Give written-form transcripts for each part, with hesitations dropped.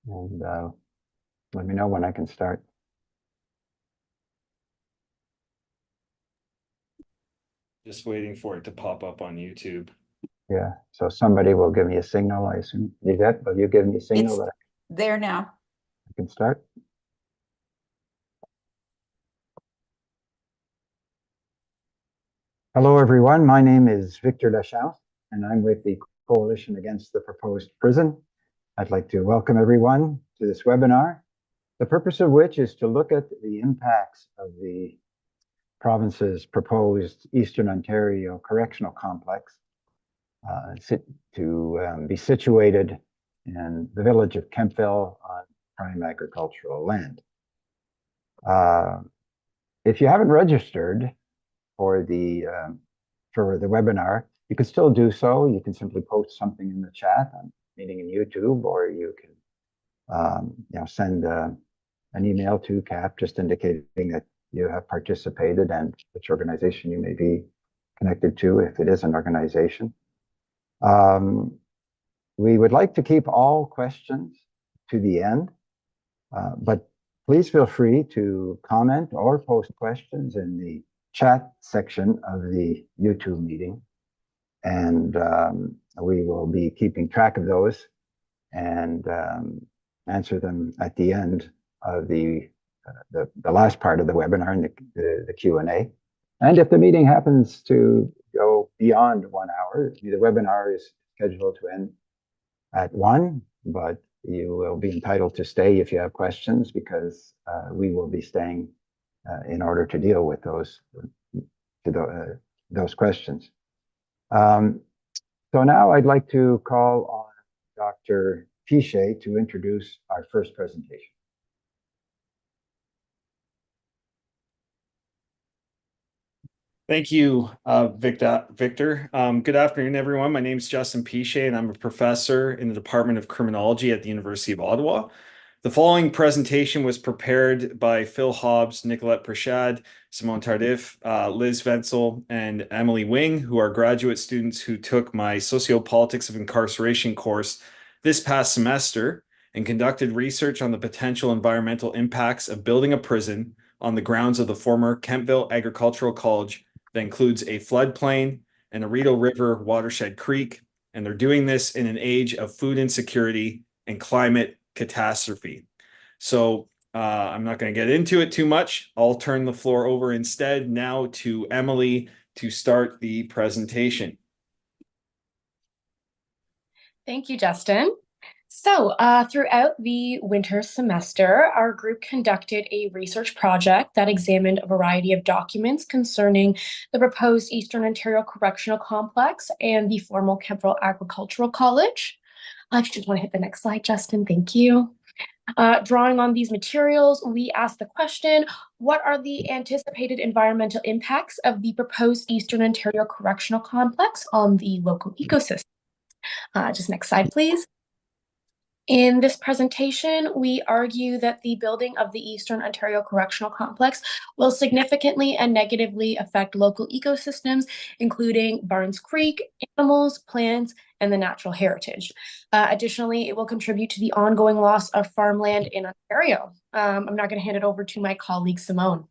and let me know when I can start. Just waiting for it to pop up on YouTube. Yeah, so somebody will give me a signal, I assume. Yvette, will you give me a signal that There now. I can start? Hello, everyone. My name is Victor Lachance, and I'm with the Coalition Against the Proposed Prison. I'd like to welcome everyone to this webinar, the purpose of which is to look at the impacts of the province's proposed Eastern Ontario Correctional Complex to be situated in the village of Kemptville on prime agricultural land. If you haven't registered for the webinar, you can still do so. You can simply post something in the chat. I'm meeting in YouTube, or you can send an email to CAPP just indicating that you have participated and which organization you may be connected to, if it is an organization. We would like to keep all questions to the end, but please feel free to comment or post questions in the chat section of the YouTube meeting. And we will be keeping track of those and answer them at the end of the last part of the webinar and the Q&A. And if the meeting happens to go beyond 1 hour, the webinar is scheduled to end at 1, but you will be entitled to stay if you have questions, because we will be staying in order to deal with those questions. So now I'd like to call on Dr. Pichet to introduce our first presentation. Thank you, Victor. Good afternoon, everyone. My name is Justin Pichet, and I'm a professor in the Department of Criminology at the University of Ottawa. The following presentation was prepared by Phil Hobbs, Nicolette Prashad, Simone Tardif, Liz Venzel, and Emily Wing, who are graduate students who took my Sociopolitics of Incarceration course this past semester and conducted research on the potential environmental impacts of building a prison on the grounds of the former Kemptville Agricultural College that includes a floodplain and a Rideau River watershed creek, and they're doing this in an age of food insecurity and climate catastrophe. So I'm not going to get into it too much. I'll turn the floor over instead now to Emily to start the presentation. Thank you, Justin. So throughout the winter semester, our group conducted a research project that examined a variety of documents concerning the proposed Eastern Ontario Correctional Complex and the former Kemptville Agricultural College. If you just want to hit the next slide, Justin, thank you. Drawing on these materials, we asked the question, what are the anticipated environmental impacts of the proposed Eastern Ontario Correctional Complex on the local ecosystem? Just next slide, please. In this presentation, we argue that the building of the Eastern Ontario Correctional Complex will significantly and negatively affect local ecosystems, including Barnes Creek, animals, plants, and the natural heritage. Additionally, it will contribute to the ongoing loss of farmland in Ontario. I'm now going to hand it over to my colleague, Simone.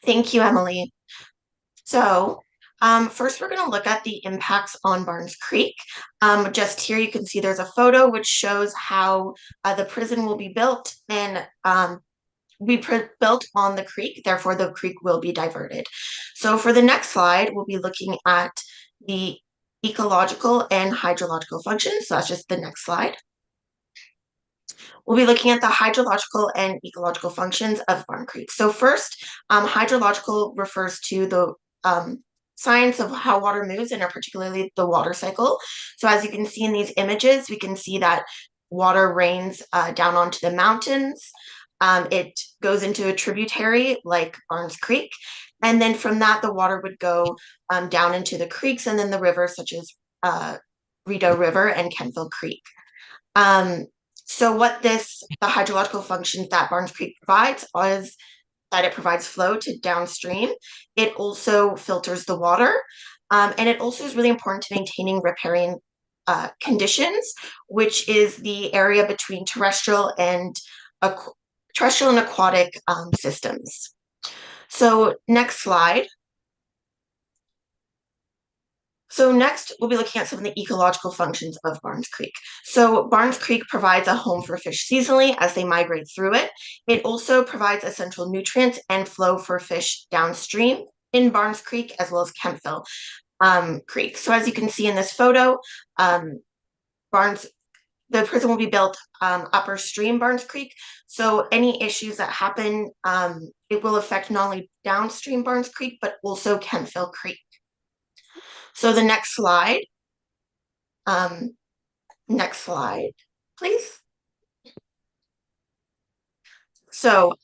Thank you, Emily. So, first, we're going to look at the impacts on Barnes Creek. Just here, you can see there's a photo which shows how the prison will be built and built on the creek. Therefore, the creek will be diverted. So for the next slide, we'll be looking at the ecological and hydrological functions. So that's just the next slide. We'll be looking at the hydrological and ecological functions of Barnes Creek. So first, hydrological refers to the science of how water moves, and particularly the water cycle. So as you can see in these images, we can see that water rains down onto the mountains. It goes into a tributary like Barnes Creek, and then from that, the water would go down into the creeks and then the rivers such as Rideau River and Kemptville Creek. So what the hydrological functions that Barnes Creek provides is that it provides flow to downstream. It also filters the water, and it also is really important to maintaining riparian conditions, which is the area between terrestrial and aquatic systems. So next slide. So next, we'll be looking at some of the ecological functions of Barnes Creek. So Barnes Creek provides a home for fish seasonally as they migrate through it. It also provides essential nutrients and flow for fish downstream in Barnes Creek, as well as Kemptville Creek. So as you can see in this photo, the prison will be built upper stream Barnes Creek. So any issues that happen, it will affect not only downstream Barnes Creek, but also Kemptville Creek. So the next slide, please. So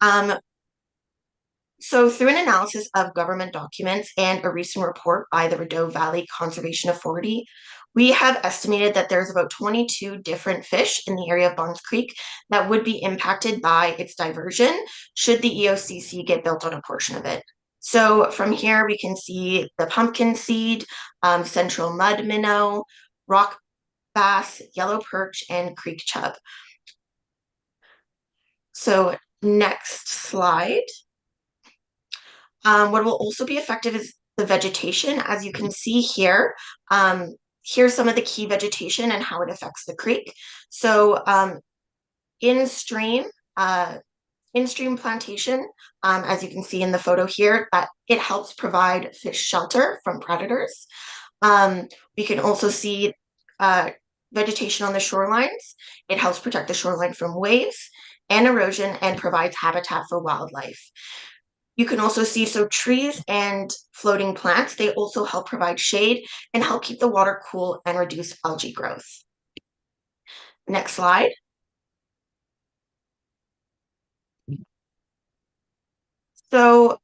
through an analysis of government documents and a recent report by the Rideau Valley Conservation Authority, we have estimated that there's about 22 different fish in the area of Barnes Creek that would be impacted by its diversion should the EOCC get built on a portion of it. So from here, we can see the pumpkin seed, central mud minnow, rock bass, yellow perch, and creek chub. So next slide. What will also be effective is the vegetation. As you can see here, here's some of the key vegetation and how it affects the creek. So in-stream plantation, as you can see in the photo here, that it helps provide fish shelter from predators. We can also see vegetation on the shorelines. It helps protect the shoreline from waves and erosion and provides habitat for wildlife. You can also see, so trees and floating plants, they also help provide shade and help keep the water cool and reduce algae growth. Next slide. So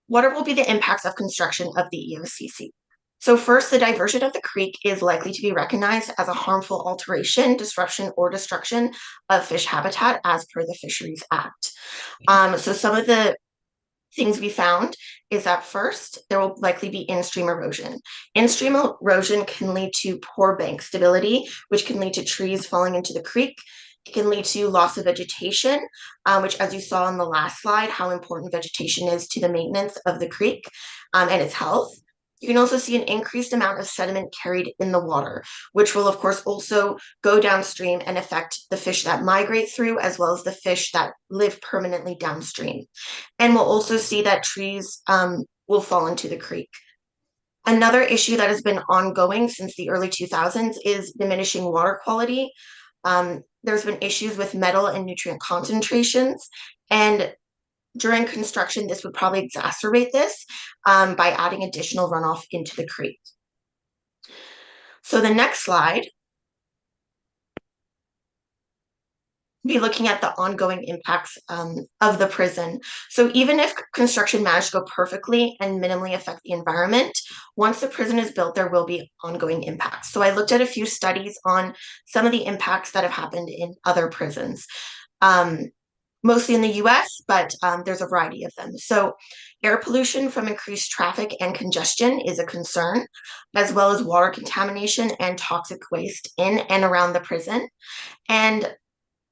what will be the impacts of construction of the EOCC? So first, the diversion of the creek is likely to be recognized as a harmful alteration, disruption, or destruction of fish habitat as per the Fisheries Act. So some of the things we found is that first, there will likely be in-stream erosion. In-stream erosion can lead to poor bank stability, which can lead to trees falling into the creek. It can lead to loss of vegetation, which, as you saw in the last slide, how important vegetation is to the maintenance of the creek and its health. You can also see an increased amount of sediment carried in the water, which will, of course, also go downstream and affect the fish that migrate through, as well as the fish that live permanently downstream. And we'll also see that trees will fall into the creek. Another issue that has been ongoing since the early 2000s is diminishing water quality. There's been issues with metal and nutrient concentrations, and during construction, this would probably exacerbate this by adding additional runoff into the creek. So the next slide, be looking at the ongoing impacts of the prison. So even if construction managed to go perfectly and minimally affect the environment, once the prison is built, there will be ongoing impacts. So I looked at a few studies on some of the impacts that have happened in other prisons. Mostly in the US, but there's a variety of them. So air pollution from increased traffic and congestion is a concern, as well as water contamination and toxic waste in and around the prison. And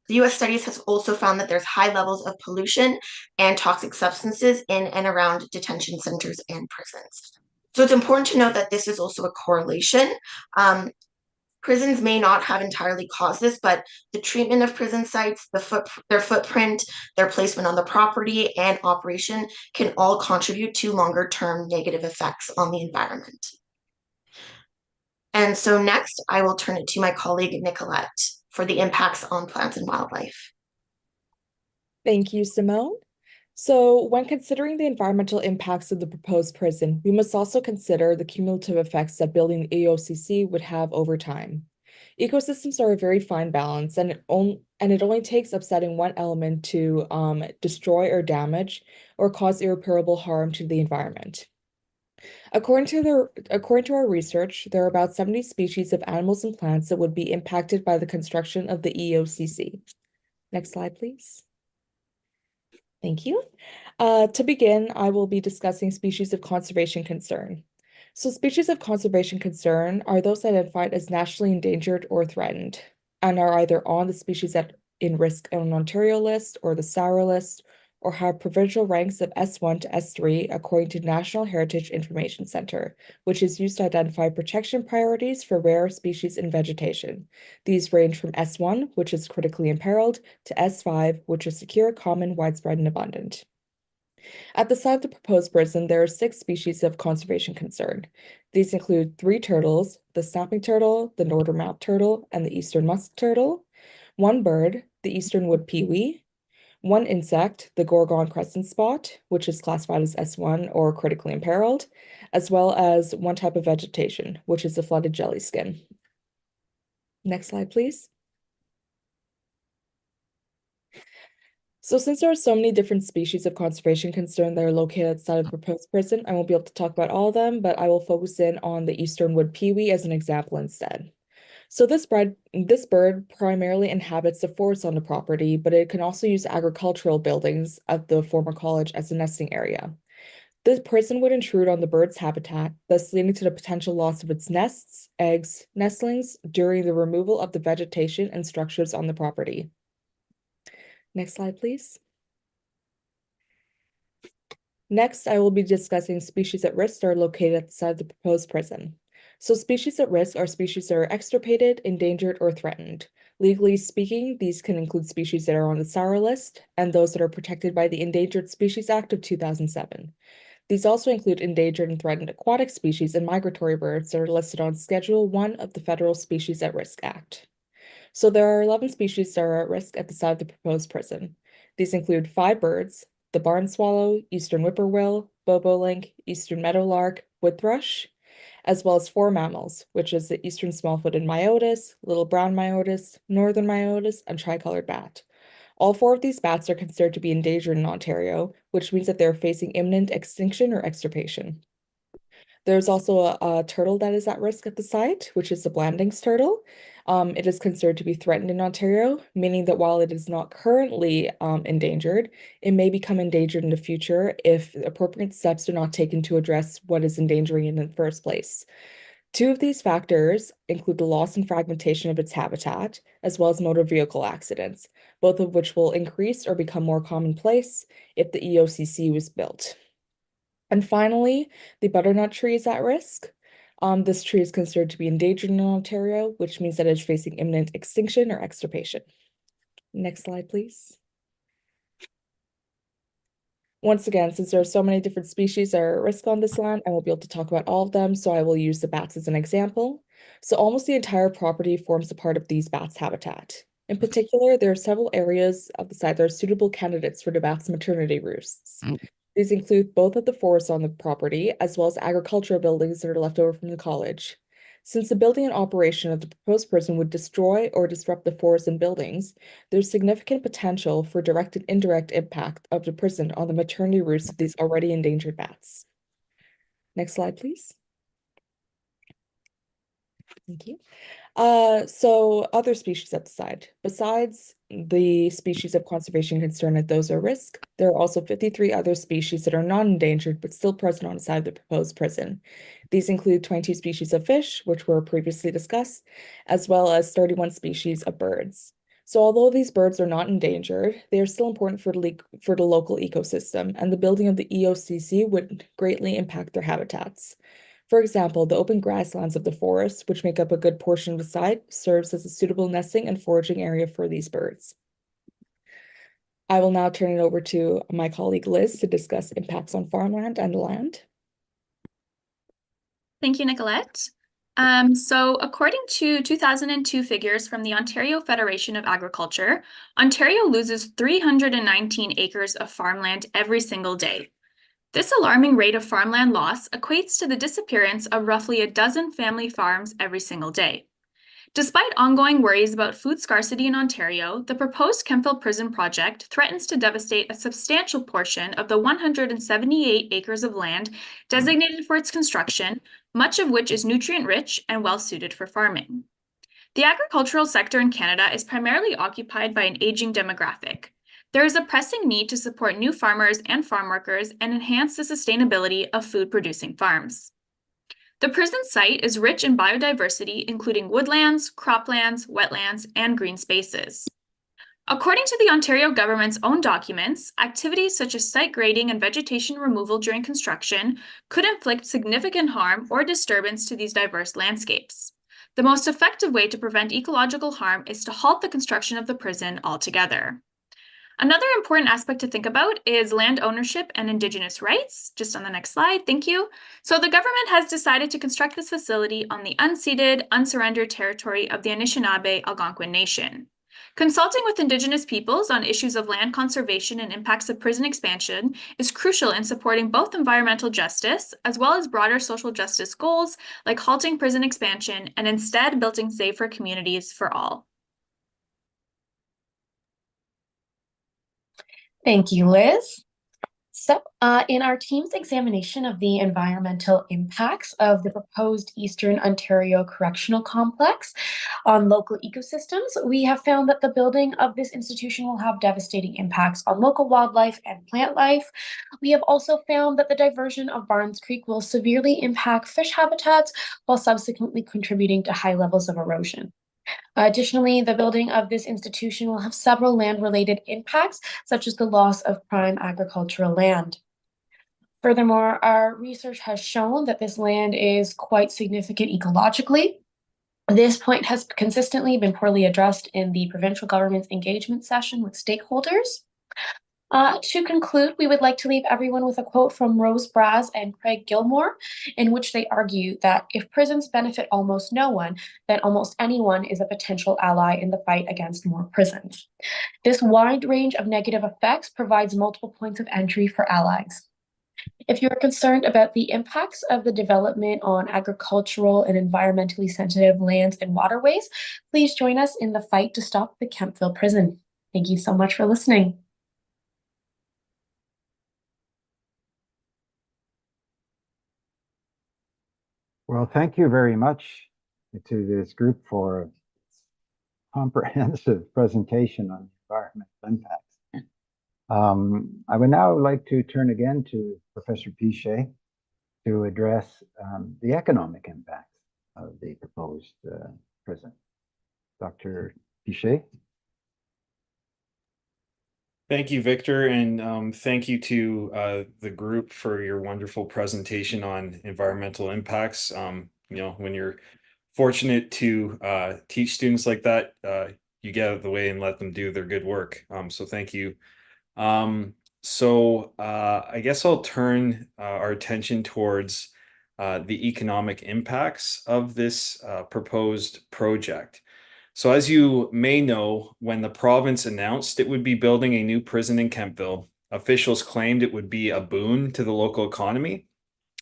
the US studies has also found that there's high levels of pollution and toxic substances in and around detention centers and prisons. So it's important to note that this is also a correlation. Prisons may not have entirely caused this, but the treatment of prison sites, their footprint, their placement on the property, and operation can all contribute to longer-term negative effects on the environment. And so next, I will turn it to my colleague, Nicolette, for the impacts on plants and wildlife. Thank you, Simone. So when considering the environmental impacts of the proposed prison, we must also consider the cumulative effects that building the EOCC would have over time. Ecosystems are a very fine balance, and it only takes upsetting one element to destroy or damage or cause irreparable harm to the environment. According to our research, there are about 70 species of animals and plants that would be impacted by the construction of the EOCC. Next slide, please. Thank you. To begin, I will be discussing species of conservation concern. So species of conservation concern are those identified as nationally endangered or threatened and are either on the species at in risk on Ontario list or the SARA list, or have provincial ranks of S1 to S3 according to National Heritage Information Center, which is used to identify protection priorities for rare species and vegetation. These range from S1, which is critically imperiled, to S5, which is secure, common, widespread, and abundant. At the site of the proposed prison, there are 6 species of conservation concern. These include 3 turtles, the snapping turtle, the northern mouth turtle, and the eastern musk turtle, 1 bird, the eastern wood pewee, 1 insect, the Gorgon crescent spot, which is classified as S1 or critically imperiled, as well as 1 type of vegetation, which is the flooded jelly skin. Next slide, please. So since there are so many different species of conservation concern that are located outside of the proposed prison, I won't be able to talk about all of them, but I will focus in on the eastern wood pewee as an example instead. So this bird primarily inhabits the forest on the property, but it can also use agricultural buildings at the former college as a nesting area. This prison would intrude on the bird's habitat, thus leading to the potential loss of its nests, eggs, nestlings during the removal of the vegetation and structures on the property. Next slide, please. Next, I will be discussing species at risk that are located at the site of the proposed prison. So species at risk are species that are extirpated, endangered, or threatened. Legally speaking, these can include species that are on the SARA list and those that are protected by the Endangered Species Act of 2007. These also include endangered and threatened aquatic species and migratory birds that are listed on Schedule 1 of the Federal Species at Risk Act. So there are 11 species that are at risk at the site of the proposed prison. These include 5 birds, the barn swallow, eastern whippoorwill, bobolink, eastern meadowlark, wood thrush, as well as 4 mammals, which is the eastern small-footed myotis, little brown myotis, northern myotis, and tricolored bat. All 4 of these bats are considered to be endangered in Ontario, which means that they're facing imminent extinction or extirpation. There's also a turtle that is at risk at the site, which is the Blandings turtle. It is considered to be threatened in Ontario, meaning that while it is not currently endangered, it may become endangered in the future if appropriate steps are not taken to address what is endangering it in the first place. 2 of these factors include the loss and fragmentation of its habitat, as well as motor vehicle accidents, both of which will increase or become more commonplace if the EOCC was built. And finally, the butternut tree is at risk. This tree is considered to be endangered in Ontario, which means that it is facing imminent extinction or extirpation. Next slide, please. Once again, since there are so many different species that are at risk on this land, I won't be able to talk about all of them, so I will use the bats as an example. So almost the entire property forms a part of these bats' habitat. In particular, there are several areas of the site that are suitable candidates for the bats' maternity roosts. These include both of the forests on the property, as well as agricultural buildings that are left over from the college. Since the building and operation of the proposed prison would destroy or disrupt the forests and buildings, there's significant potential for direct and indirect impact of the prison on the maternity roosts of these already endangered bats. Next slide, please. Thank you. So other species at the site. Besides the species of conservation concern at those at risk, there are also 53 other species that are not endangered but still present on the site of the proposed prison. These include 22 species of fish, which were previously discussed, as well as 31 species of birds. So although these birds are not endangered, they are still important for the local ecosystem, and the building of the EOCC would greatly impact their habitats. For example, the open grasslands of the forest, which make up a good portion of the site, serves as a suitable nesting and foraging area for these birds. I will now turn it over to my colleague Liz to discuss impacts on farmland and the land. Thank you, Nicolette. So according to 2002 figures from the Ontario Federation of Agriculture, Ontario loses 319 acres of farmland every single day. This alarming rate of farmland loss equates to the disappearance of roughly a dozen family farms every single day. Despite ongoing worries about food scarcity in Ontario, the proposed Kemptville prison project threatens to devastate a substantial portion of the 178 acres of land designated for its construction, much of which is nutrient-rich and well-suited for farming. The agricultural sector in Canada is primarily occupied by an aging demographic. There is a pressing need to support new farmers and farm workers and enhance the sustainability of food-producing farms. The prison site is rich in biodiversity, including woodlands, croplands, wetlands, and green spaces. According to the Ontario government's own documents, activities such as site grading and vegetation removal during construction could inflict significant harm or disturbance to these diverse landscapes. The most effective way to prevent ecological harm is to halt the construction of the prison altogether. Another important aspect to think about is land ownership and Indigenous rights. Just on the next slide, thank you. So the government has decided to construct this facility on the unceded, unsurrendered territory of the Anishinaabe Algonquin Nation. Consulting with Indigenous peoples on issues of land conservation and impacts of prison expansion is crucial in supporting both environmental justice as well as broader social justice goals like halting prison expansion and instead building safer communities for all. Thank you, Liz. So, in our team's examination of the environmental impacts of the proposed Eastern Ontario Correctional Complex on local ecosystems, we have found that the building of this institution will have devastating impacts on local wildlife and plant life. We have also found that the diversion of Barnes Creek will severely impact fish habitats while subsequently contributing to high levels of erosion. Additionally, the building of this institution will have several land-related impacts, such as the loss of prime agricultural land. Furthermore, our research has shown that this land is quite significant ecologically. This point has consistently been poorly addressed in the provincial government's engagement session with stakeholders. To conclude, we would like to leave everyone with a quote from Rose Braz and Craig Gilmore, in which they argue that if prisons benefit almost no one, then almost anyone is a potential ally in the fight against more prisons. This wide range of negative effects provides multiple points of entry for allies. If you are concerned about the impacts of the development on agricultural and environmentally sensitive lands and waterways, please join us in the fight to stop the Kemptville prison. Thank you so much for listening. Well, thank you very much to this group for a comprehensive presentation on environmental impacts. I would now like to turn again to Professor Pichet to address the economic impacts of the proposed prison. Dr. Pichet. Thank you, Victor, and thank you to the group for your wonderful presentation on environmental impacts. When you're fortunate to teach students like that, you get out of the way and let them do their good work. So thank you. I guess I'll turn our attention towards the economic impacts of this proposed project. So as you may know, when the province announced it would be building a new prison in Kemptville, officials claimed it would be a boon to the local economy.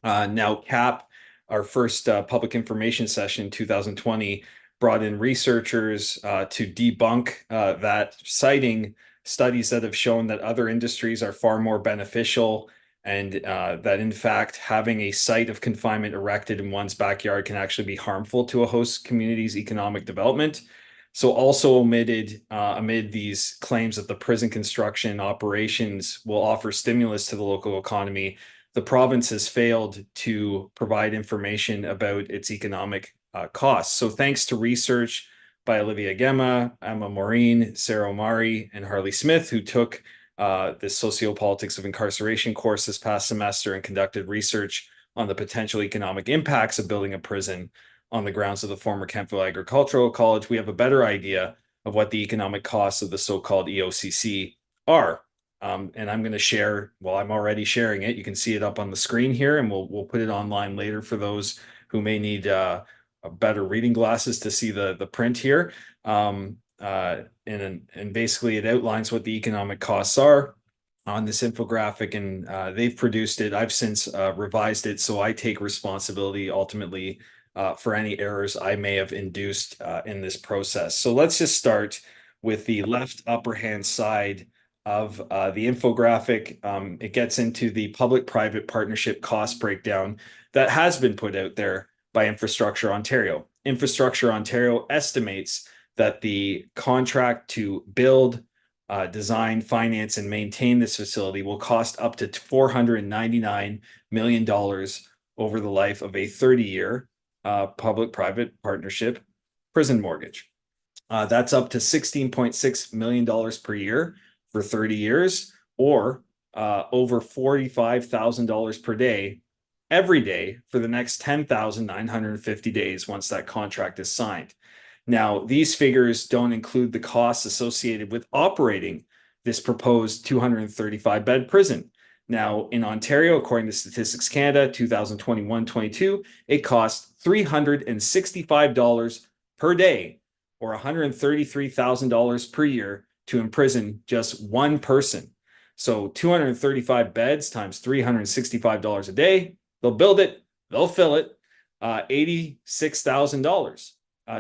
Now, CAPP, our first public information session in 2020, brought in researchers to debunk that, citing studies that have shown that other industries are far more beneficial and that, in fact, having a site of confinement erected in one's backyard can actually be harmful to a host community's economic development. So also amid these claims that the prison construction operations will offer stimulus to the local economy, the province has failed to provide information about its economic costs. So thanks to research by Olivia Gemma, Emma Maureen, Sarah Omari, and Harley Smith, who took the Sociopolitics of Incarceration course this past semester and conducted research on the potential economic impacts of building a prison on the grounds of the former Kemptville Agricultural College, we have a better idea of what the economic costs of the so-called EOCC are. And I'm going to share, well, I'm already sharing it. You can see it up on the screen here, and we'll put it online later for those who may need better reading glasses to see the print here. And basically it outlines what the economic costs are on this infographic, and they've produced it. I've since revised it, so I take responsibility ultimately for any errors I may have induced in this process. So let's just start with the left upper hand side of the infographic. It gets into the public-private partnership cost breakdown that has been put out there by Infrastructure Ontario. Infrastructure Ontario estimates that the contract to build, design, finance, and maintain this facility will cost up to $499 million over the life of a 30-year public-private partnership prison mortgage. That's up to $16.6 million per year for 30 years, or over $45,000 per day every day for the next 10,950 days once that contract is signed. Now, these figures don't include the costs associated with operating this proposed 235-bed prison. Now, in Ontario, according to Statistics Canada, 2021-22, it cost $365 per day, or $133,000 per year, to imprison just one person. So 235 beds times $365 a day, they'll build it, they'll fill it, $86,000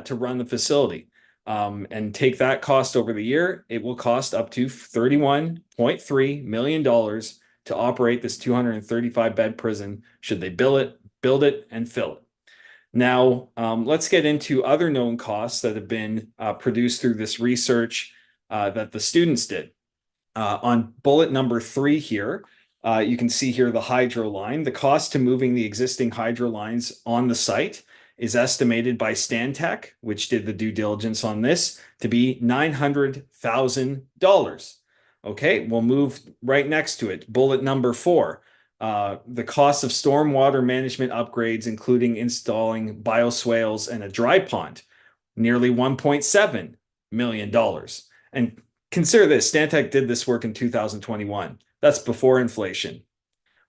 to run the facility. And take that cost over the year, it will cost up to $31.3 million to operate this 235-bed prison, should they build it, and fill it. Now, let's get into other known costs that have been produced through this research that the students did. On bullet number 3 here, you can see here the hydro line. The cost to moving the existing hydro lines on the site is estimated by Stantec, which did the due diligence on this, to be $900,000. Okay, we'll move right next to it. Bullet number 4, the cost of stormwater management upgrades, including installing bioswales and a dry pond, nearly $1.7 million. And consider this, Stantec did this work in 2021. That's before inflation.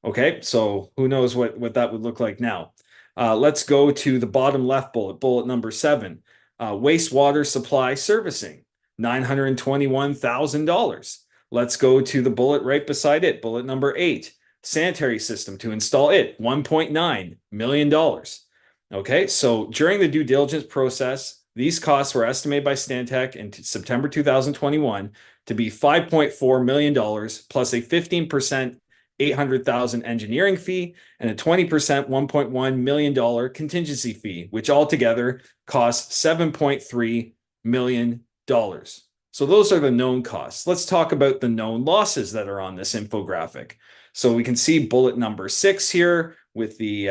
Okay, so who knows what that would look like now. Let's go to the bottom left bullet number 7. Wastewater supply servicing, $921,000. Let's go to the bullet right beside it, bullet number 8. Sanitary system to install it, $1.9 million. Okay, so during the due diligence process, these costs were estimated by Stantec in September 2021 to be $5.4 million plus a 15% $800,000 engineering fee and a 20% $1.1 million contingency fee, which altogether costs $7.3 million. So those are the known costs. Let's talk about the known losses that are on this infographic. So we can see bullet number 6 here with the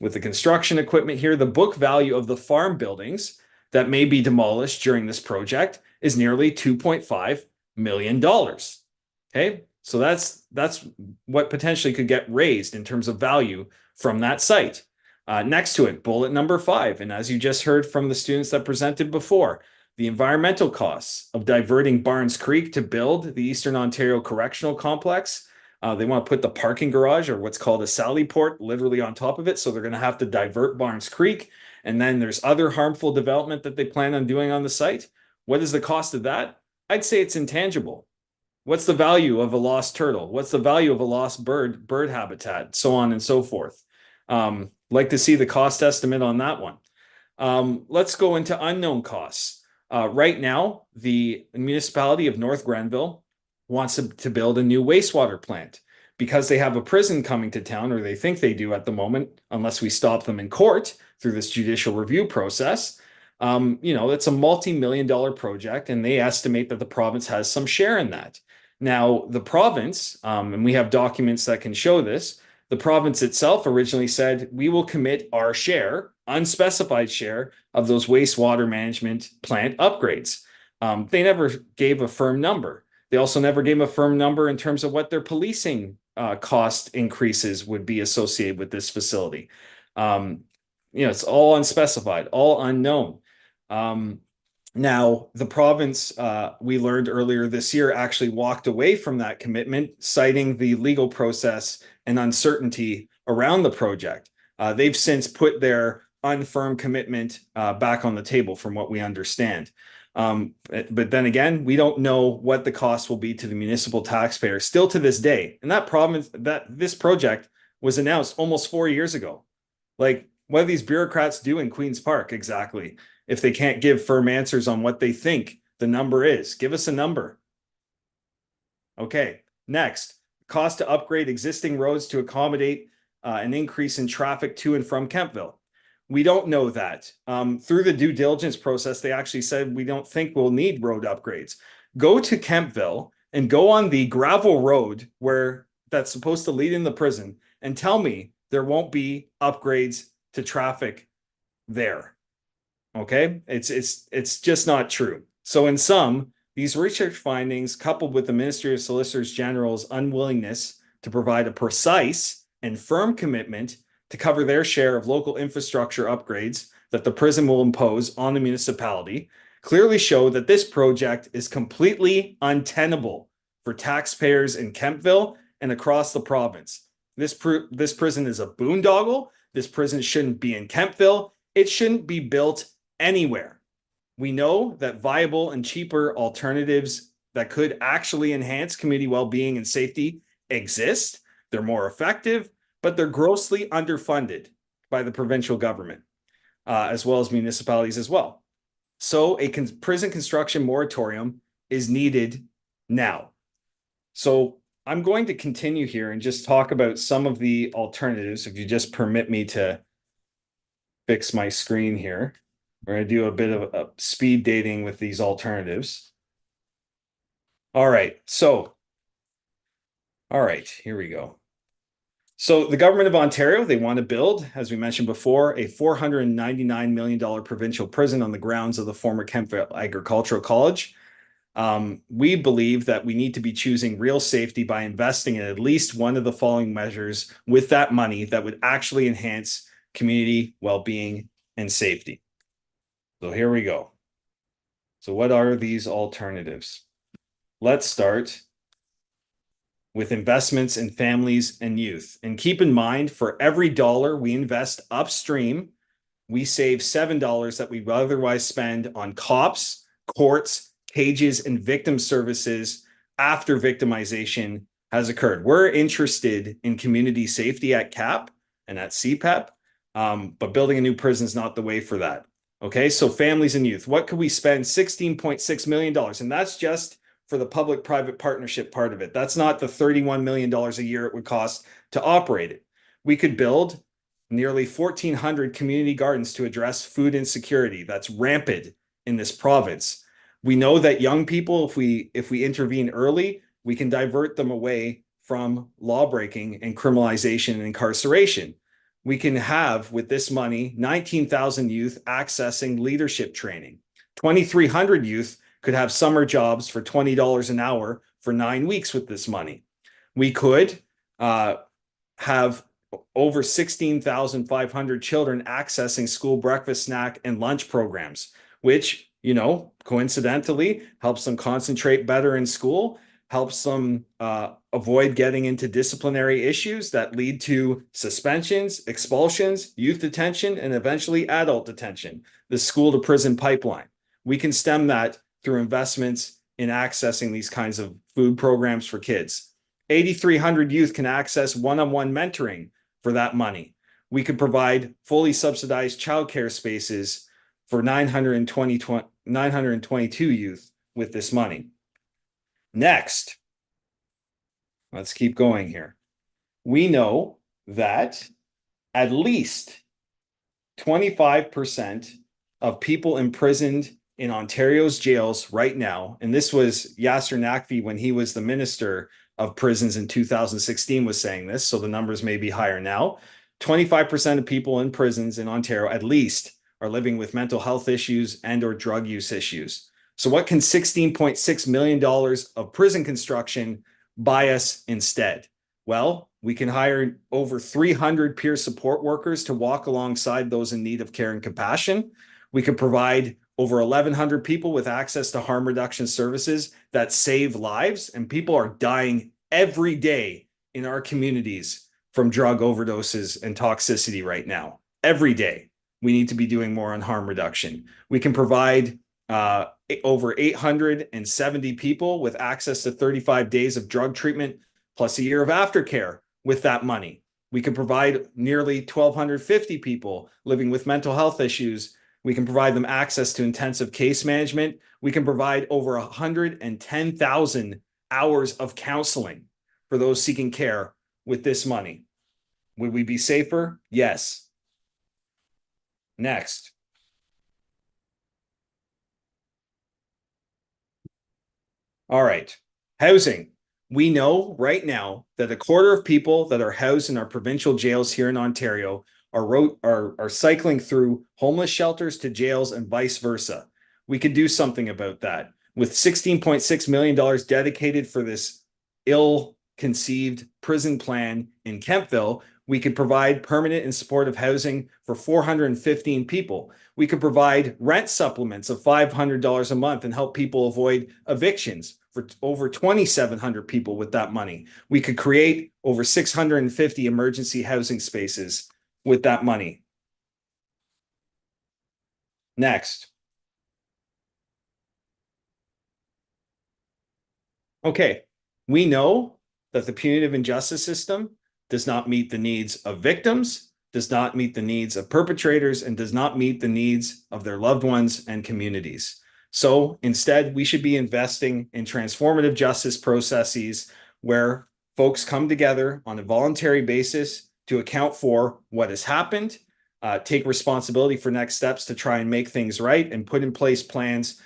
construction equipment here. The book value of the farm buildings that may be demolished during this project is nearly $2.5 million. Okay, so that's what potentially could get raised in terms of value from that site. Next to it, bullet number 5, and as you just heard from the students that presented before, the environmental costs of diverting Barnes Creek to build the Eastern Ontario Correctional Complex. They want to put the parking garage, or what's called a sally port, literally on top of it, so they're going to have to divert Barnes Creek. And then there's other harmful development that they plan on doing on the site. What is the cost of that? I'd say it's intangible. What's the value of a lost turtle? What's the value of a lost bird habitat, so on and so forth? Like to see the cost estimate on that one. Let's go into unknown costs. Right now, the municipality of North Grenville wants to build a new wastewater plant because they have a prison coming to town, or they think they do at the moment, unless we stop them in court through this judicial review process. It's a multi-million-dollar project, and they estimate that the province has some share in that. Now, the province, and we have documents that can show this, the province itself originally said, we will commit our share, unspecified share, of those wastewater management plant upgrades. They never gave a firm number. They also never gave a firm number in terms of what their policing cost increases would be associated with this facility. It's all unspecified, all unknown. Now, the province, we learned earlier this year, actually walked away from that commitment, citing the legal process and uncertainty around the project. They've since put their unfirm commitment back on the table, from what we understand. But then again, we don't know what the cost will be to the municipal taxpayer still to this day. And this project was announced almost 4 years ago. Like, what do these bureaucrats do in Queen's Park exactly if they can't give firm answers on what they think the number is? Give us a number. Okay, next, cost to upgrade existing roads to accommodate an increase in traffic to and from Kemptville. We don't know that. Through the due diligence process, they actually said we don't think we'll need road upgrades. Go to Kemptville and go on the gravel road that's supposed to lead in the prison and tell me there won't be upgrades to traffic there. Okay, it's just not true. So in sum, these research findings, coupled with the Ministry of Solicitors General's unwillingness to provide a precise and firm commitment to cover their share of local infrastructure upgrades that the prison will impose on the municipality, clearly show that this project is completely untenable for taxpayers in Kemptville and across the province. This prison is a boondoggle. This prison shouldn't be in Kemptville. It shouldn't be built anywhere. We know that viable and cheaper alternatives that could actually enhance community well-being and safety exist. They're more effective, but they're grossly underfunded by the provincial government, as well as municipalities as well. So a prison construction moratorium is needed now. So I'm going to continue here and just talk about some of the alternatives, if you just permit me to fix my screen here. We're going to do a bit of a speed dating with these alternatives. All right, here we go. So the government of Ontario, they want to build, as we mentioned before, a $499 million provincial prison on the grounds of the former Kemptville Agricultural College. We believe that we need to be choosing real safety by investing in at least one of the following measures with that money that would actually enhance community well-being and safety. So here we go. So what are these alternatives? Let's start with investments in families and youth. And keep in mind, for every dollar we invest upstream, we save $7 that we would otherwise spend on cops, courts, cages, and victim services after victimization has occurred. We're interested in community safety at CAPP and at CPEP, but building a new prison is not the way for that. Okay, so families and youth, what could we spend $16.6 million? And that's just for the public-private partnership part of it. That's not the $31 million a year it would cost to operate it. We could build nearly 1,400 community gardens to address food insecurity that's rampant in this province. We know that young people, if we intervene early, we can divert them away from lawbreaking and criminalization and incarceration. We can have, with this money, 19,000 youth accessing leadership training. 2,300 youth could have summer jobs for $20 an hour for 9 weeks with this money. We could have over 16,500 children accessing school breakfast, snack, and lunch programs, which, you know, coincidentally helps them concentrate better in school, helps them avoid getting into disciplinary issues that lead to suspensions, expulsions, youth detention, and eventually adult detention, the school to prison pipeline. We can stem that through investments in accessing these kinds of food programs for kids. 8,300 youth can access one-on-one mentoring for that money. We could provide fully subsidized childcare spaces for 922 youth with this money. Next, let's keep going here. We know that at least 25% of people imprisoned in Ontario's jails right now, and this was Yasser Naqvi when he was the Minister of Prisons in 2016 was saying this, so the numbers may be higher now. 25% of people in prisons in Ontario at least are living with mental health issues and or drug use issues. So what can $16.6 million of prison construction buy us instead? Well, we can hire over 300 peer support workers to walk alongside those in need of care and compassion. We could provide over 1,100 people with access to harm reduction services that save lives, and people are dying every day in our communities from drug overdoses and toxicity right now. Every day, we need to be doing more on harm reduction. We can provide over 870 people with access to 35 days of drug treatment plus a year of aftercare with that money. We can provide nearly 1,250 people living with mental health issues. We can provide them access to intensive case management. We can provide over 110,000 hours of counseling for those seeking care with this money. Would we be safer? Yes. Next. All right. Housing. We know right now that a quarter of people that are housed in our provincial jails here in Ontario are cycling through homeless shelters to jails and vice versa. We could do something about that. With $16.6 million dedicated for this ill-conceived prison plan in Kemptville, we could provide permanent and supportive housing for 415 people. We could provide rent supplements of $500 a month and help people avoid evictions for over 2,700 people with that money. We could create over 650 emergency housing spaces with that money. Next. Okay, we know that the punitive injustice system does not meet the needs of victims, does not meet the needs of perpetrators, and does not meet the needs of their loved ones and communities. So instead, we should be investing in transformative justice processes where folks come together on a voluntary basis to account for what has happened, take responsibility for next steps to try and make things right, and put in place plans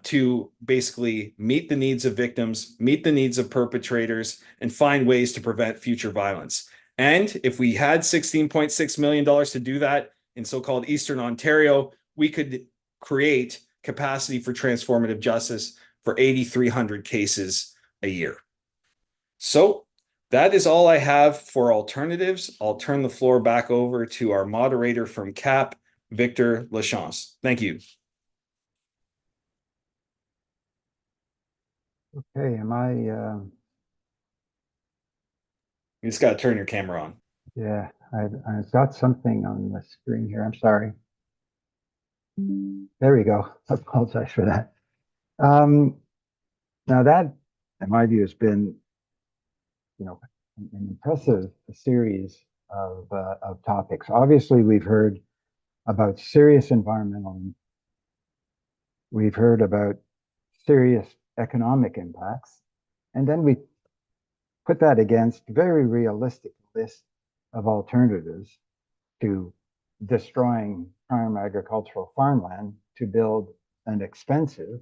to basically meet the needs of victims, meet the needs of perpetrators, and find ways to prevent future violence. And if we had $16.6 million to do that in so-called Eastern Ontario, we could create capacity for transformative justice for 8,300 cases a year. So that is all I have for alternatives. I'll turn the floor back over to our moderator from CAPP, Victor Lachance. Thank you. Okay, am I, You just got to turn your camera on. yeah, I've got something on the screen here. I'm sorry. There we go. I apologize for that. Now that, in my view, has been, an impressive series of topics. Obviously, we've heard about serious environmental, we've heard about serious economic impacts, and then we put that against very realistic list of alternatives to destroying prime agricultural farmland to build an expensive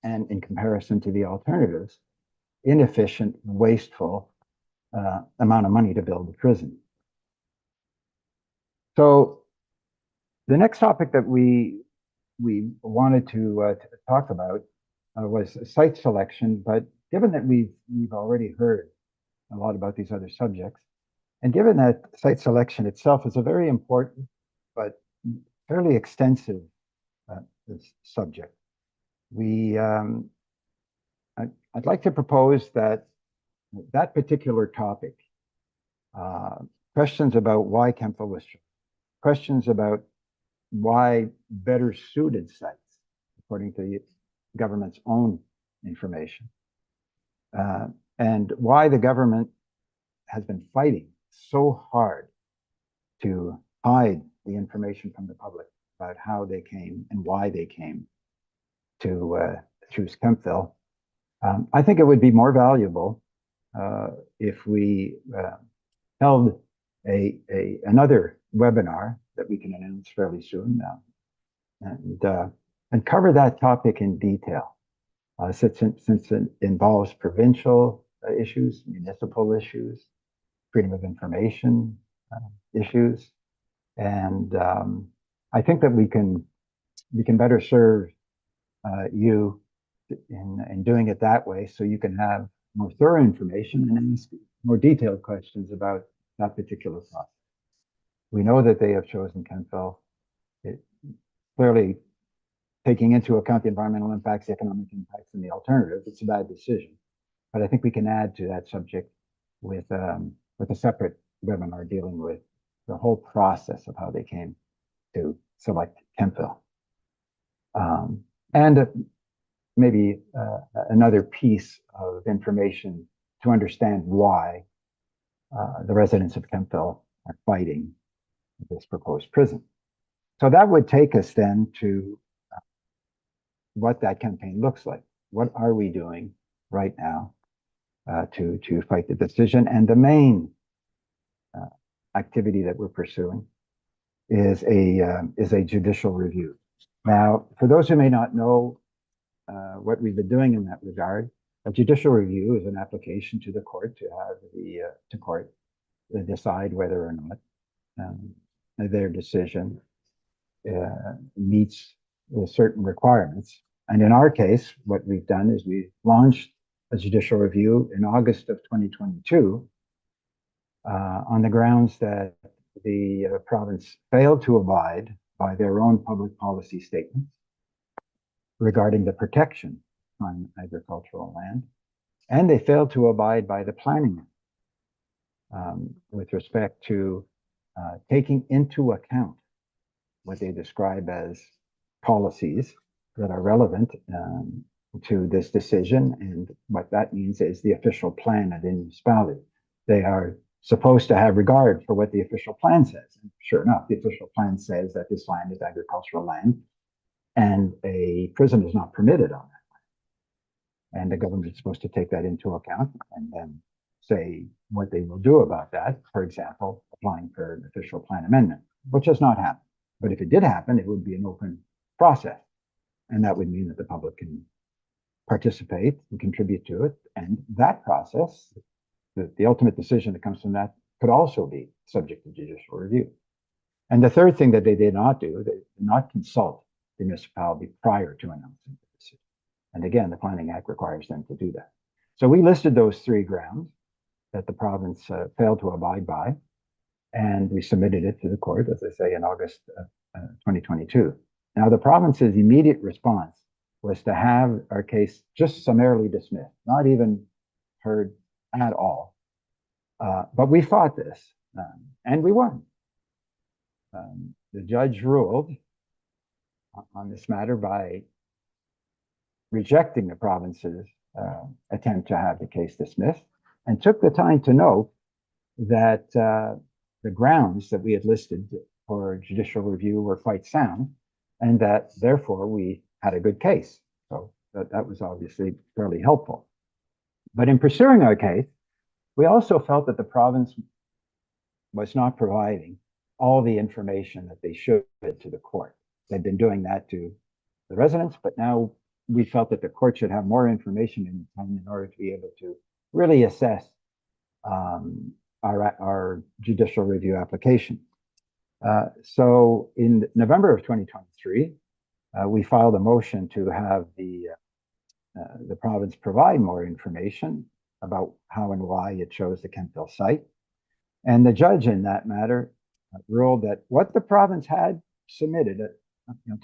and, in comparison to the alternatives, inefficient, wasteful amount of money to build a prison. So the next topic that we wanted to talk about was site selection, but given that we've already heard a lot about these other subjects, and given that site selection itself is a very important but fairly extensive subject, I'd like to propose that particular topic, questions about why Kemptville was chosen, questions about why better suited sites, according to the government's own information, and why the government has been fighting so hard to hide the information from the public about how they came and why they came to choose Kemptville. I think it would be more valuable if we held another webinar that we can announce fairly soon and cover that topic in detail, since it involves provincial issues, municipal issues, freedom of information issues, and I think that we can better serve you in doing it that way, so you can have more thorough information and ask more detailed questions about that particular process. We know that they have chosen Kemptville. Clearly, taking into account the environmental impacts, the economic impacts, and the alternatives, it's a bad decision. But I think we can add to that subject with a separate webinar dealing with the whole process of how they came to select Kemptville. And maybe another piece of information to understand why the residents of Kemptville are fighting this proposed prison. So that would take us then to what that campaign looks like. What are we doing right now to fight the decision? And the main activity that we're pursuing is a judicial review. Now, for those who may not know what we've been doing in that regard, A judicial review is an application to the court to have the court decide whether or not their decision meets certain requirements. And in our case, what we've done is we launched a judicial review in August of 2022 on the grounds that the province failed to abide by their own public policy statements regarding the protection on agricultural land, and they failed to abide by the planning with respect to taking into account what they describe as policies that are relevant to this decision. And what that means is the official plan of the municipality. They are supposed to have regard for what the official plan says. And sure enough, the official plan says that this land is agricultural land and a prison is not permitted on that land. And the government is supposed to take that into account and then say what they will do about that. For example, applying for an official plan amendment, which has not happened. But if it did happen, it would be an open process. And that would mean that the public can participate and contribute to it. And that process, the ultimate decision that comes from that, could also be subject to judicial review. And the third thing that they did not do, they did not consult the municipality prior to announcing the decision. And again, the Planning Act requires them to do that. So we listed those three grounds that the province failed to abide by, and we submitted it to the court, as I say, in August 2022. Now, the province's immediate response was to have our case just summarily dismissed, not even heard at all. But we fought this, and we won. The judge ruled on this matter by rejecting the province's attempt to have the case dismissed, and took the time to note that the grounds that we had listed for judicial review were quite sound, and that therefore we had a good case. So that was obviously fairly helpful. But in pursuing our case, we also felt that the province was not providing all the information that they should to the court. They've been doing that to the residents, but now we felt that the court should have more information in order to be able to really assess our judicial review application. So in November of 2023, we filed a motion to have the province provide more information about how and why it chose the Kemptville site. And the judge in that matter ruled that what the province had submitted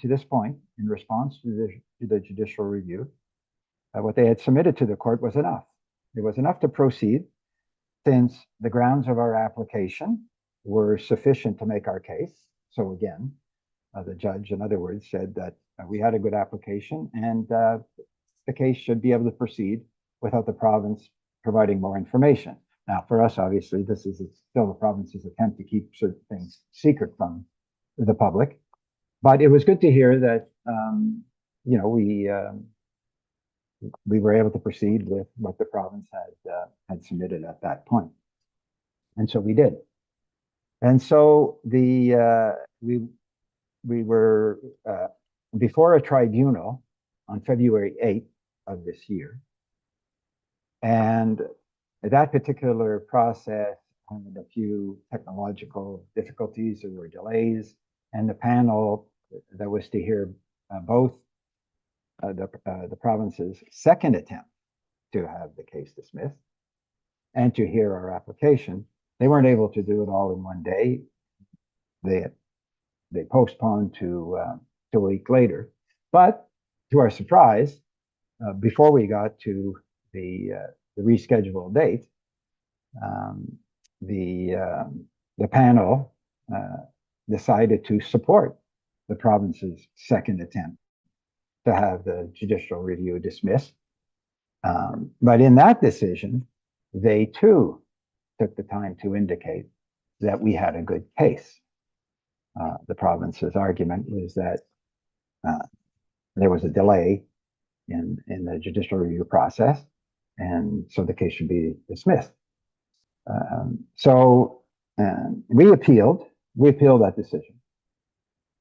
to this point in response to the judicial review, what they had submitted to the court was enough. It was enough to proceed, since the grounds of our application were sufficient to make our case. So again, the judge, in other words, said that we had a good application and the case should be able to proceed without the province providing more information. Now, for us, obviously, this is still the province's attempt to keep certain things secret from the public. But it was good to hear that, we were able to proceed with what the province had submitted at that point. And so we did. And so we were before a tribunal on February 8th of this year. And that particular process had a few technological difficulties. There were delays, and the panel that was to hear both the province's second attempt to have the case dismissed and to hear our application, they weren't able to do it all in one day. They postponed to a week later. But to our surprise, before we got to the rescheduled date, the panel decided to support the province's second attempt to have the judicial review dismissed. But in that decision, they too took the time to indicate that we had a good case. The province's argument was that there was a delay in the judicial review process, and so the case should be dismissed. So we appealed that decision,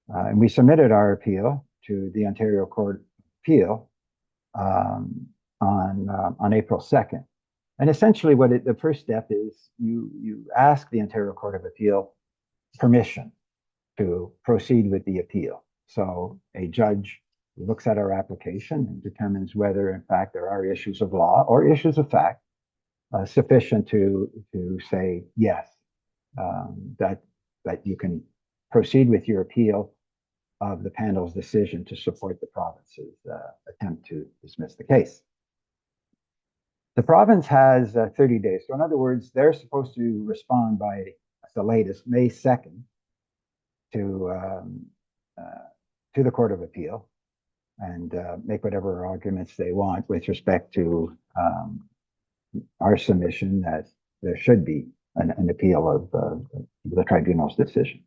and we submitted our appeal to the Ontario Court of Appeal on April 2nd. And essentially the first step is you ask the Ontario Court of Appeal permission to proceed with the appeal. So a judge looks at our application and determines whether in fact there are issues of law or issues of fact sufficient to say yes, that you can proceed with your appeal of the panel's decision to support the province's attempt to dismiss the case. The province has 30 days. So in other words, they're supposed to respond by at the latest May 2nd to the Court of Appeal and make whatever arguments they want with respect to our submission that there should be an appeal of the tribunal's decision.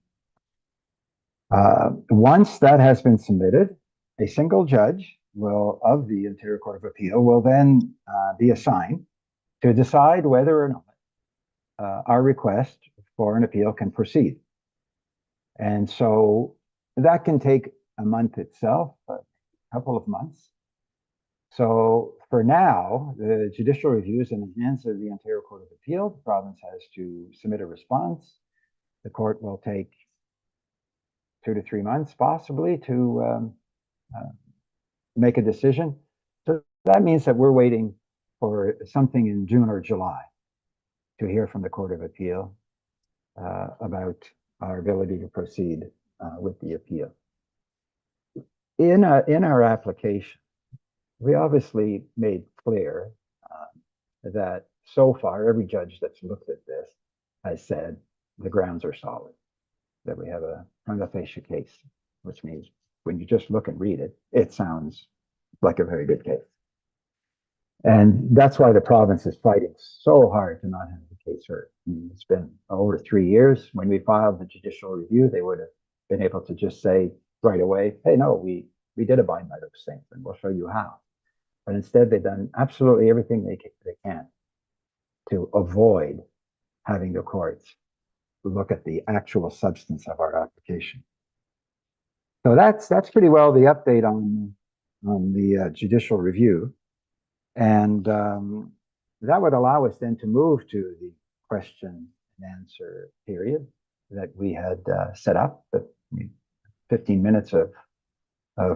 Once that has been submitted, a single judge of the Ontario Court of Appeal will then be assigned to decide whether or not our request for an appeal can proceed. And so that can take a month itself, a couple of months. So for now, the judicial review is in the hands of the Ontario Court of Appeal. The province has to submit a response. The court will take 2 to 3 months possibly to make a decision. So that means that we're waiting for something in June or July to hear from the Court of Appeal about our ability to proceed with the appeal. In our application, we obviously made clear that so far every judge that's looked at this has said the grounds are solid, that we have a prima facie case, which means when you just look and read it, it sounds like a very good case. And that's why the province is fighting so hard to not have the case heard. I mean, it's been over 3 years. When we filed the judicial review, they would have been able to just say right away, hey, no, we did abide by those things and we'll show you how. But instead, they've done absolutely everything they can to avoid having the courts look at the actual substance of our application. So that's pretty well the update on the judicial review. And that would allow us then to move to the question and answer period that we had set up, 15 minutes of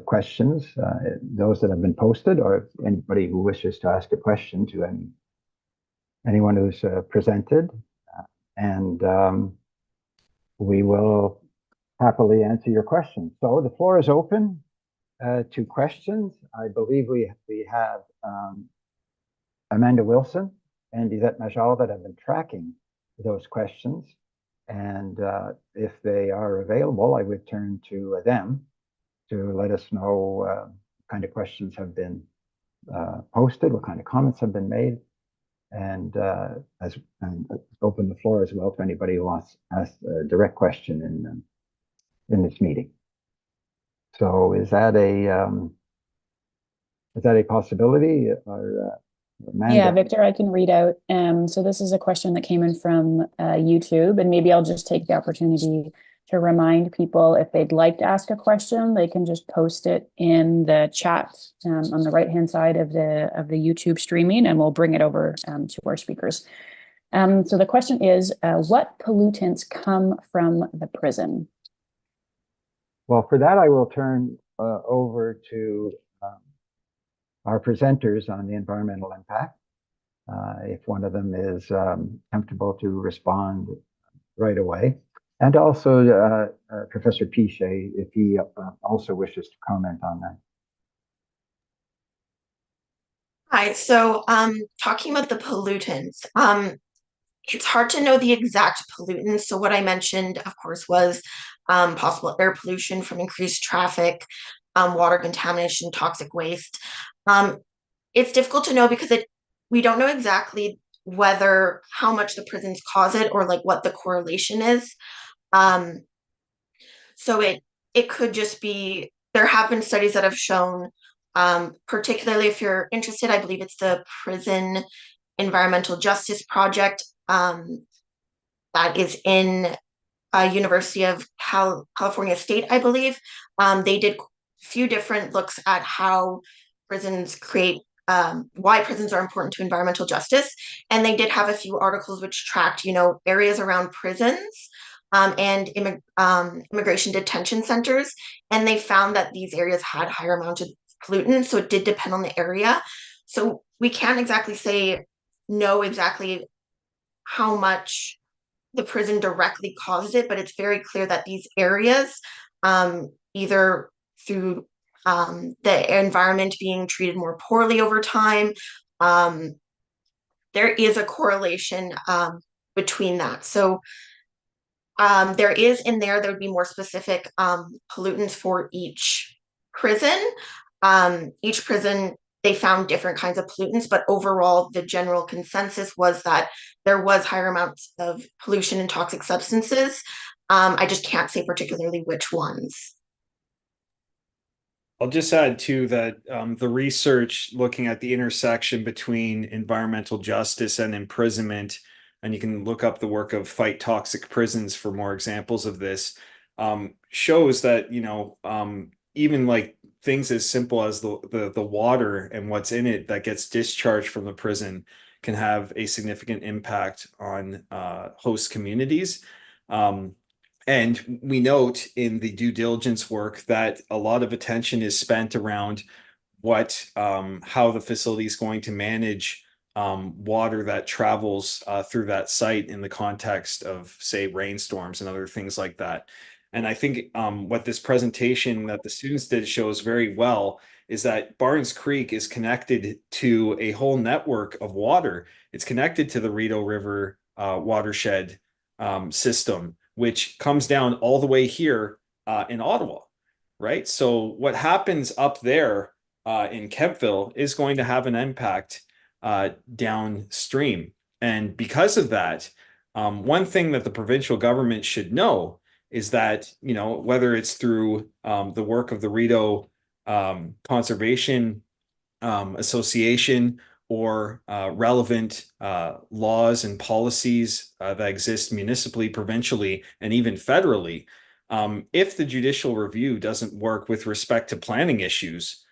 questions, those that have been posted, or anybody who wishes to ask a question to anyone who's presented. And we will happily answer your questions. So the floor is open to questions. I believe we have Amanda Wilson and Yvette Majal that have been tracking those questions. And if they are available, I would turn to them to let us know what kind of questions have been posted, what kind of comments have been made, and open the floor as well to anybody who wants to ask a direct question in this meeting. So is that a possibility? Or, Amanda? Yeah, Victor, I can read out. So this is a question that came in from YouTube, and maybe I'll just take the opportunity to remind people if they'd like to ask a question, they can just post it in the chat on the right-hand side of the YouTube streaming, and we'll bring it over to our speakers. So the question is, what pollutants come from the prison? Well, for that, I will turn over to our presenters on the environmental impact. If one of them is comfortable to respond right away. And also Professor Pichet, if he also wishes to comment on that. Hi, so talking about the pollutants, it's hard to know the exact pollutants. So what I mentioned, of course, was possible air pollution from increased traffic, water contamination, toxic waste. It's difficult to know because we don't know exactly how much the prisons cause it or like what the correlation is. So it could just be, there have been studies that have shown, particularly if you're interested, I believe it's the Prison Environmental Justice Project that is in University of California State, I believe. They did a few different looks at how prisons create why prisons are important to environmental justice. And they did have a few articles which tracked, areas around prisons and immigration detention centers. And they found that these areas had higher amounts of pollutants. So it did depend on the area. So we can't exactly know exactly how much the prison directly caused it, but it's very clear that these areas, either through the environment being treated more poorly over time, there is a correlation between that. So there is in there would be more specific pollutants for each prison. Each prison, they found different kinds of pollutants, but overall, the general consensus was that there was higher amounts of pollution and toxic substances. I just can't say particularly which ones. I'll just add too that the research looking at the intersection between environmental justice and imprisonment, and you can look up the work of Fight Toxic Prisons for more examples of this, shows that, even like things as simple as the water and what's in it that gets discharged from the prison can have a significant impact on host communities. And we note in the due diligence work that a lot of attention is spent around how the facility is going to manage water that travels through that site in the context of, say, rainstorms and other things like that. And I think what this presentation that the students did shows very well is that Barnes Creek is connected to a whole network of water. It's connected to the Rideau River watershed system, which comes down all the way here in Ottawa, right? So what happens up there in Kemptville is going to have an impact downstream. And because of that, one thing that the provincial government should know is that, whether it's through the work of the Rideau Conservation Association or relevant laws and policies that exist municipally, provincially, and even federally, if the judicial review doesn't work with respect to planning issues,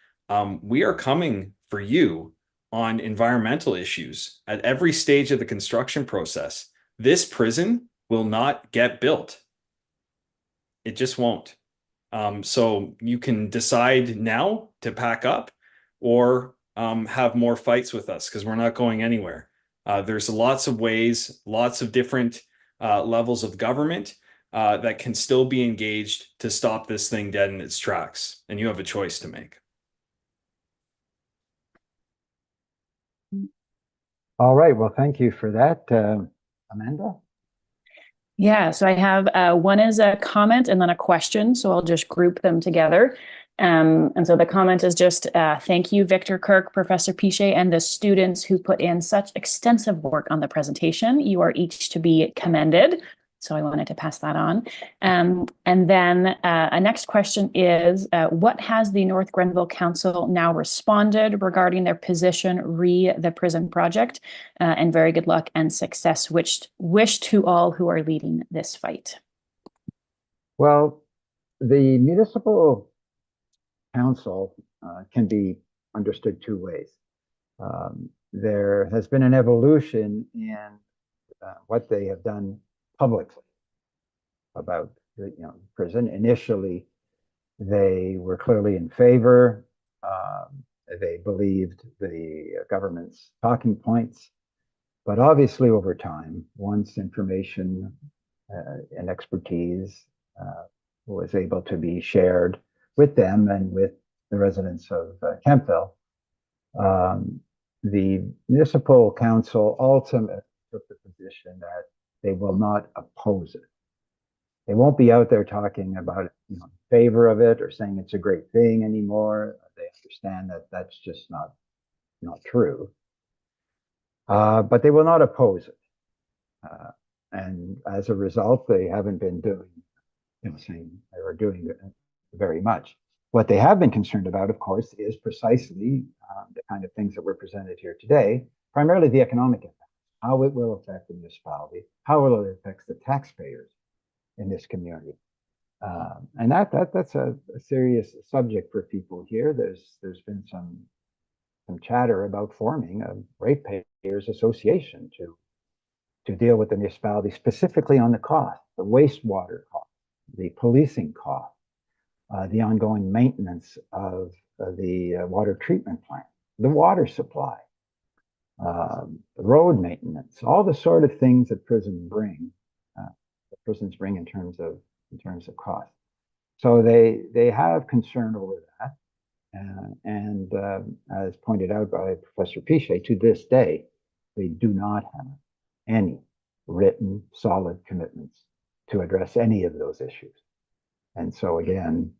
we are coming for you on environmental issues at every stage of the construction process. This prison will not get built. It just won't. So you can decide now to pack up or have more fights with us because we're not going anywhere. There's lots of ways, lots of different levels of government that can still be engaged to stop this thing dead in its tracks. And you have a choice to make. All right. Well, thank you for that, Amanda. Yeah, so I have one is a comment and then a question, so I'll just group them together. And so the comment is just thank you, Victor Kirk, Professor Pichet, and the students who put in such extensive work on the presentation. You are each to be commended. So I wanted to pass that on. And then a next question is, what has the North Grenville Council now responded regarding their position re the prison project? And very good luck and success wish to all who are leading this fight. Well, the municipal council can be understood two ways. There has been an evolution in what they have done publicly about the prison. Initially, they were clearly in favor. They believed the government's talking points, but obviously over time, once information and expertise was able to be shared with them and with the residents of Kemptville, the municipal council ultimately took the position that they will not oppose it. They won't be out there talking about it, in favor of it or saying it's a great thing anymore. They understand that that's just not true. But they will not oppose it. And as a result, they haven't been doing, saying they were doing very much. What they have been concerned about, of course, is precisely the kind of things that were presented here today, primarily the economic impact, how it will affect the municipality, how it affects the taxpayers in this community. And that's a serious subject for people here. There's been some some chatter about forming a ratepayers association to deal with the municipality specifically on the cost, the wastewater cost, the policing cost, the ongoing maintenance of the water treatment plant, the water supply, the road maintenance, all the sort of things that prisons bring in terms of cost. So they have concern over that, and as pointed out by Professor Pichet, to this day, they do not have any written solid commitments to address any of those issues. And so again,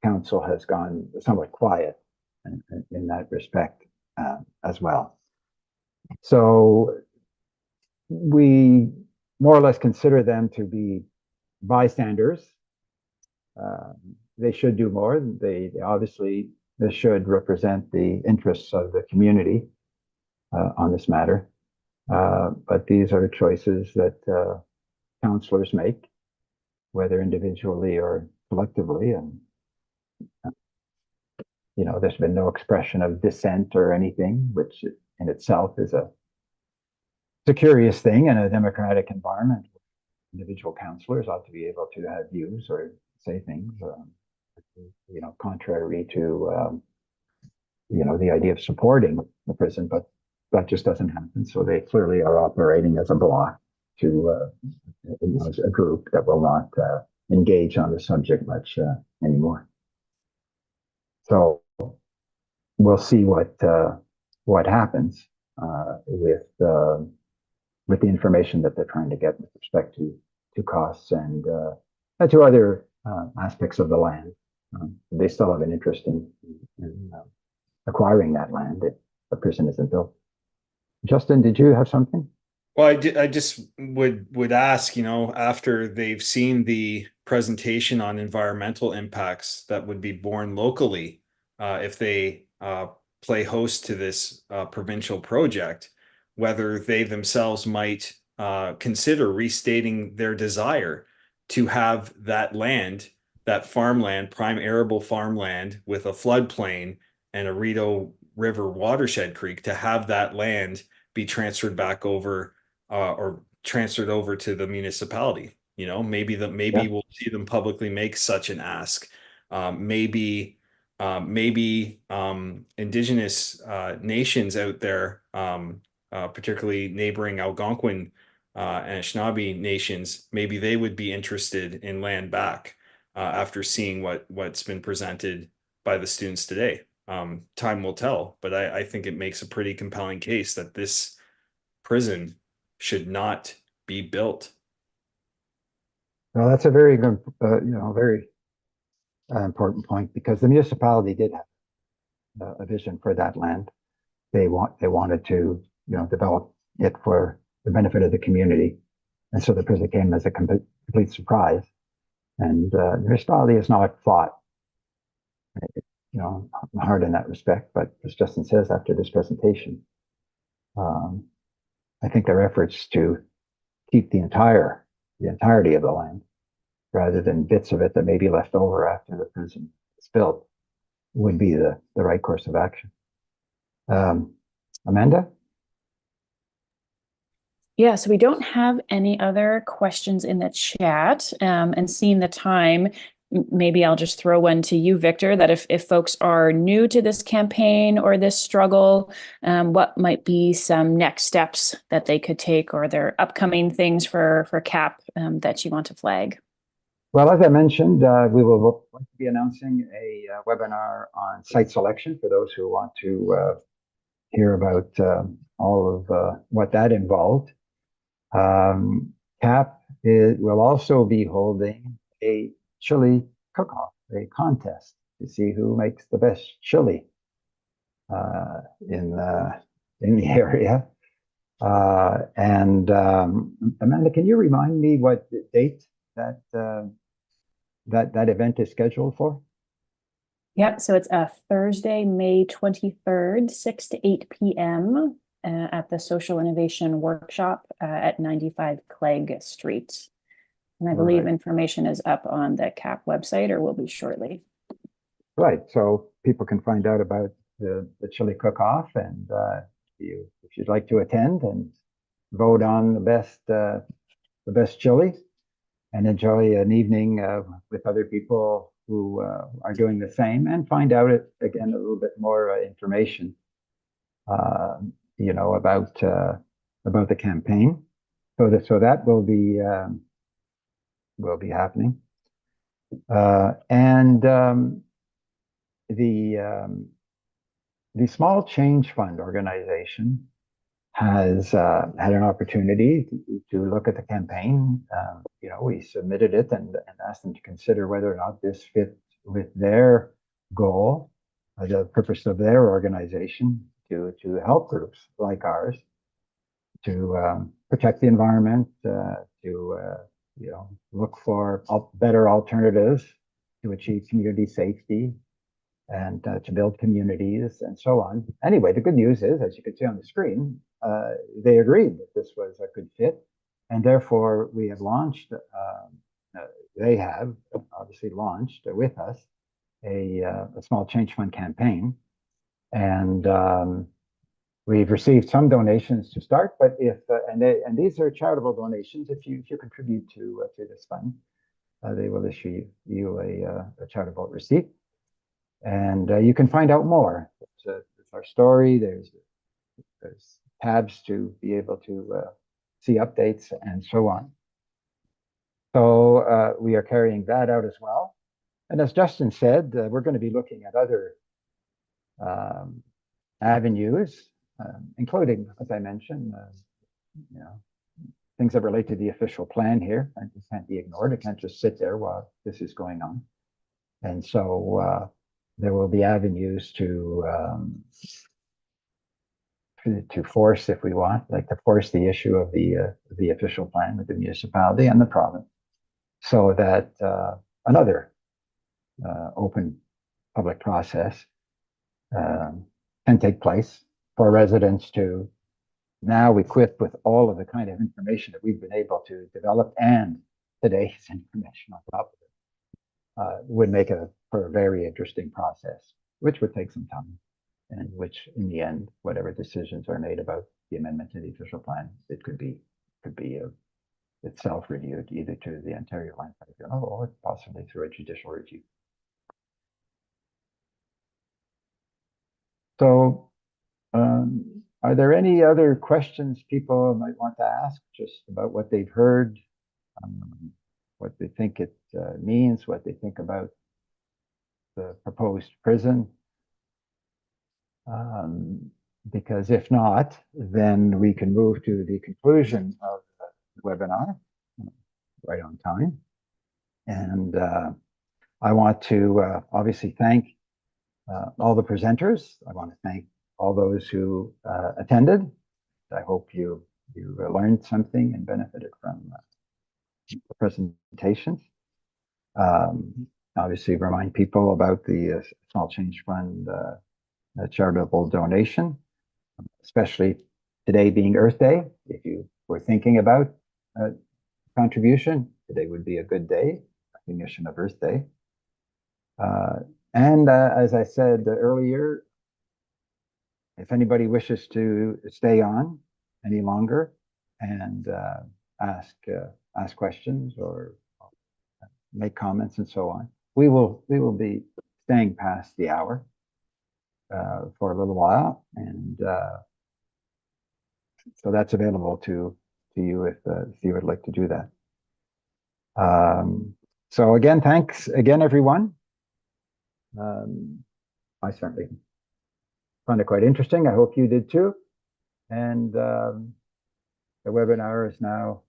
council has gone somewhat quiet in that respect as well. So we more or less consider them to be bystanders. They should do more. They obviously should represent the interests of the community on this matter. But these are choices that councillors make, whether individually or collectively. And, you know, there's been no expression of dissent or anything, which in itself is a curious thing in a democratic environment. Individual councillors ought to be able to have views or say things, you know, contrary to, you know, the idea of supporting the prison, but that just doesn't happen. So they clearly are operating as a bloc to, you know, as a group that will not engage on the subject much anymore. So we'll see what happens with the information that they're trying to get with respect to costs and to other aspects of the land. They still have an interest in acquiring that land if the prison isn't built. Justin, did you have something? Well, I just would ask, you know, after they've seen the presentation on environmental impacts that would be borne locally, if they play host to this provincial project, whether they themselves might consider restating their desire to have that land, that farmland, prime arable farmland with a floodplain and a Rideau River watershed creek, to have that land be transferred back over or transferred over to the municipality. You know, maybe we'll see them publicly make such an ask. Maybe Indigenous nations out there, particularly neighboring Algonquin and Anishinaabe nations, maybe they would be interested in land back after seeing what's been presented by the students today. Time will tell, but I think it makes a pretty compelling case that this prison should not be built. Well, that's a very good, you know, very important point, because the municipality did have a vision for that land. They wanted to, you know, develop it for the benefit of the community, and so the prison came as a complete surprise. And the municipality has not fought, you know, hard in that respect. But as Justin says, after this presentation, I think their efforts to keep the entirety of the land, rather than bits of it that may be left over after the prison is built, would be the right course of action. Amanda? Yeah, so we don't have any other questions in the chat. And seeing the time, maybe I'll just throw one to you, Victor, that if folks are new to this campaign or this struggle, what might be some next steps that they could take, or their upcoming things for CAPP that you want to flag? Well, as I mentioned, we will be announcing a webinar on site selection for those who want to hear about all of what that involved. CAPP will also be holding a chili cook-off, a contest to see who makes the best chili in the area. And Amanda, can you remind me what date that event is scheduled for? Yep, so it's a Thursday, May 23rd, 6 to 8 p.m. At the Social Innovation Workshop at 95 Clegg Street. And I believe information is up on the CAPP website, or will be shortly. Right, so people can find out about the chili cook-off, and if you'd like to attend and vote on the best chili and enjoy an evening with other people who are doing the same, and find out again a little bit more information, about the campaign. So that will be happening, and the Small Change Fund organization has had an opportunity to look at the campaign. We submitted it and asked them to consider whether or not this fits with their goal, the purpose of their organization, to help groups like ours to protect the environment, to look for better alternatives to achieve community safety, and to build communities and so on. Anyway, the good news is, as you can see on the screen, they agreed that this was a good fit, and therefore we have launched, they have obviously launched with us a Small Change Fund campaign, and we've received some donations to start, but and these are charitable donations. If you contribute to this fund, they will issue you a charitable receipt. And you can find out more. There's our story. There's tabs to be able to see updates and so on. So we are carrying that out as well. And as Justin said, we're going to be looking at other avenues, including, as I mentioned, things that relate to the official plan here. And it can't be ignored. It can't just sit there while this is going on. And so there will be avenues to force, if we want, like to force the issue of the official plan with the municipality and the province, so that another open public process can take place for residents to, now equipped with all of the kind of information that we've been able to develop and today's information on top of it, would make it for a very interesting process, which would take some time, and which, in the end, whatever decisions are made about the amendment to the official plan, it could be itself reviewed either to the Ontario Land Tribunal or possibly through a judicial review. So, are there any other questions people might want to ask just about what they've heard, what they think it means, what they think about the proposed prison? Because if not, then we can move to the conclusion of the webinar right on time. And I want to obviously thank all the presenters. I want to thank all those who attended. I hope you learned something and benefited from the presentations. Obviously, remind people about the Small Change Fund charitable donation, especially today being Earth Day. If you were thinking about contribution, today would be a good day, recognition of Earth Day. And as I said earlier, if anybody wishes to stay on any longer and ask questions or make comments and so on, we will be staying past the hour for a little while, and so that's available to you if you would like to do that. So again, thanks again, everyone. I certainly found it quite interesting. I hope you did too. And the webinar is now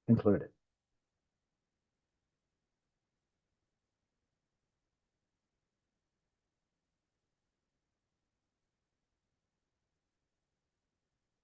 concluded.